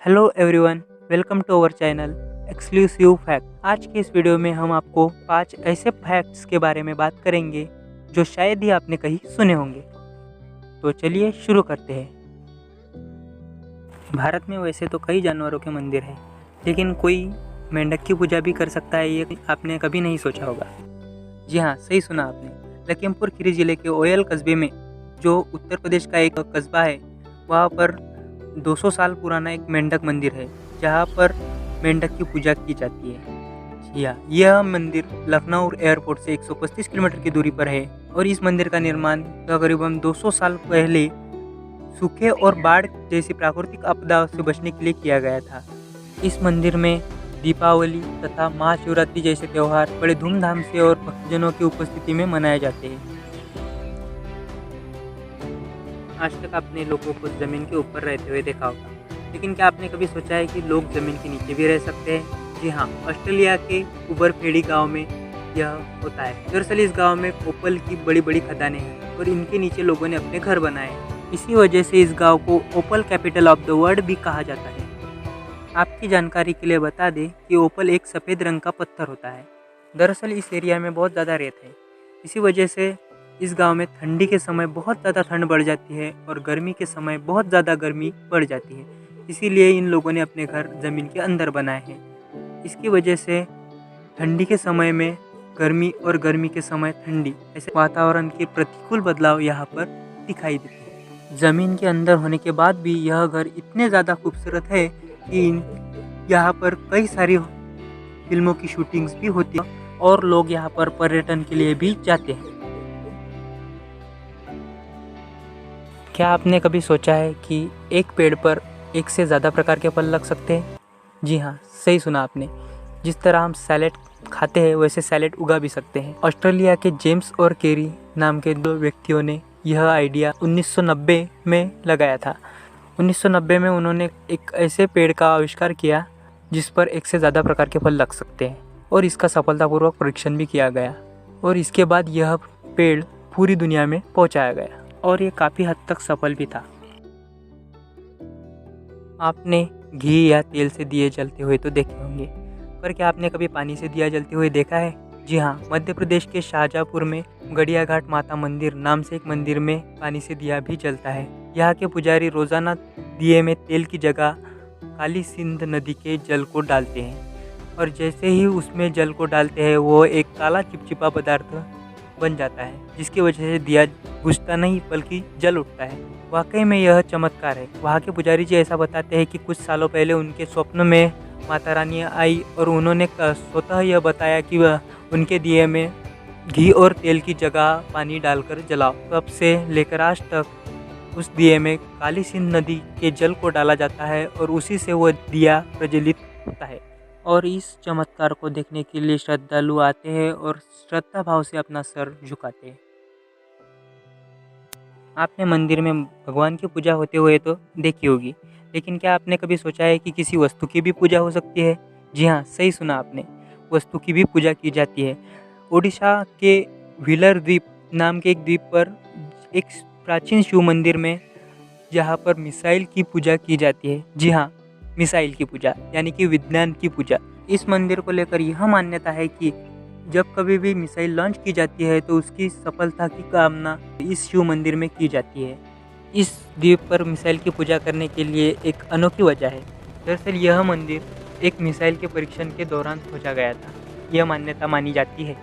Hello everyone, welcome to our channel exclusive fact. आज के इस वीडियो में हम आपको 5 ऐसे फैक्ट्स के बारे में बात करेंगे जो शायद ही आपने कहीं सुने होंगे। तो चलिए शुरू करते हैं। भारत में वैसे तो कई जानवरों के मंदिर हैं, लेकिन कोई मेंढक की पूजा भी कर सकता है, ये आपने कभी नहीं सोचा होगा। जी हाँ, सही सुना आपने। लखीमपुर खीरी जिले के ओयल कस्बे में, जो उत्तर प्रदेश का एक कस्बा है, वहाँ पर 200 साल पुराना एक मेंढक मंदिर है, जहाँ पर मेंढक की पूजा की जाती है। जी हाँ, यह मंदिर लखनऊ एयरपोर्ट से 135 किलोमीटर की दूरी पर है और इस मंदिर का निर्माण तकरीबन 200 साल पहले सूखे और बाढ़ जैसी प्राकृतिक आपदा से बचने के लिए किया गया था। इस मंदिर में दीपावली तथा महाशिवरात्रि जैसे त्यौहार बड़े धूमधाम से और भक्तजनों की उपस्थिति में मनाए जाते हैं। आज तक आपने लोगों को ज़मीन के ऊपर रहते हुए देखा होगा, लेकिन क्या आपने कभी सोचा है कि लोग ज़मीन के नीचे भी रह सकते हैं? जी हाँ, ऑस्ट्रेलिया के उबरफेड़ी गांव में यह होता है। दरअसल इस गांव में ओपल की बड़ी बड़ी खदानें हैं और इनके नीचे लोगों ने अपने घर बनाए हैं। इसी वजह से इस गाँव को ओपल कैपिटल ऑफ द वर्ल्ड भी कहा जाता है। आपकी जानकारी के लिए बता दें कि ओपल एक सफ़ेद रंग का पत्थर होता है। दरअसल इस एरिया में बहुत ज़्यादा रेत है, इसी वजह से इस गांव में ठंडी के समय बहुत ज़्यादा ठंड बढ़ जाती है और गर्मी के समय बहुत ज़्यादा गर्मी बढ़ जाती है। इसीलिए इन लोगों ने अपने घर ज़मीन के अंदर बनाए हैं। इसकी वजह से ठंडी के समय में गर्मी और गर्मी के समय ठंडी, ऐसे वातावरण के प्रतिकूल बदलाव यहाँ पर दिखाई देते हैं। ज़मीन के अंदर होने के बाद भी यह घर इतने ज़्यादा खूबसूरत है कि यहाँ पर कई सारी फिल्मों की शूटिंग्स भी होती है और लोग यहाँ पर पर्यटन के लिए भी जाते हैं। क्या आपने कभी सोचा है कि एक पेड़ पर एक से ज़्यादा प्रकार के फल लग सकते हैं? जी हाँ, सही सुना आपने। जिस तरह हम सैलेड खाते हैं, वैसे सैलेड उगा भी सकते हैं। ऑस्ट्रेलिया के जेम्स और केरी नाम के 2 व्यक्तियों ने यह आइडिया 1990 में लगाया था। 1990 में उन्होंने एक ऐसे पेड़ का आविष्कार किया जिस पर एक से ज़्यादा प्रकार के फल लग सकते हैं और इसका सफलतापूर्वक परीक्षण भी किया गया और इसके बाद यह पेड़ पूरी दुनिया में पहुँचाया गया और ये काफ़ी हद तक सफल भी था। आपने घी या तेल से दिए जलते हुए तो देखे होंगे, पर क्या आपने कभी पानी से दिया जलते हुए देखा है? जी हाँ, मध्य प्रदेश के शाहजहाँपुर में गड़िया घाट माता मंदिर नाम से एक मंदिर में पानी से दिया भी जलता है। यहाँ के पुजारी रोज़ाना दिए में तेल की जगह काली सिंध नदी के जल को डालते हैं और जैसे ही उसमें जल को डालते हैं वो एक काला चिपचिपा पदार्थ बन जाता है, जिसकी वजह से दिया बुझता नहीं बल्कि जल उठता है। वाकई में यह चमत्कार है। वहाँ के पुजारी जी ऐसा बताते हैं कि कुछ सालों पहले उनके स्वप्न में माता रानी आई और उन्होंने स्वतः यह बताया कि वह उनके दिए में घी और तेल की जगह पानी डालकर जलाओ। तब से लेकर आज तक उस दिए में काली सिंध नदी के जल को डाला जाता है और उसी से वह दिया प्रज्वलित होता है और इस चमत्कार को देखने के लिए श्रद्धालु आते हैं और श्रद्धा भाव से अपना सर झुकाते हैं। आपने मंदिर में भगवान की पूजा होते हुए तो देखी होगी, लेकिन क्या आपने कभी सोचा है कि किसी वस्तु की भी पूजा हो सकती है? जी हाँ, सही सुना आपने, वस्तु की भी पूजा की जाती है। ओडिशा के व्हीलर द्वीप नाम के एक द्वीप पर एक प्राचीन शिव मंदिर में, जहाँ पर मिसाइल की पूजा की जाती है। जी हाँ, मिसाइल की पूजा यानी कि विज्ञान की पूजा। इस मंदिर को लेकर यह मान्यता है कि जब कभी भी मिसाइल लॉन्च की जाती है तो उसकी सफलता की कामना इस शिव मंदिर में की जाती है। इस द्वीप पर मिसाइल की पूजा करने के लिए एक अनोखी वजह है। दरअसल यह मंदिर एक मिसाइल के परीक्षण के दौरान खोजा गया था, यह मान्यता मानी जाती है।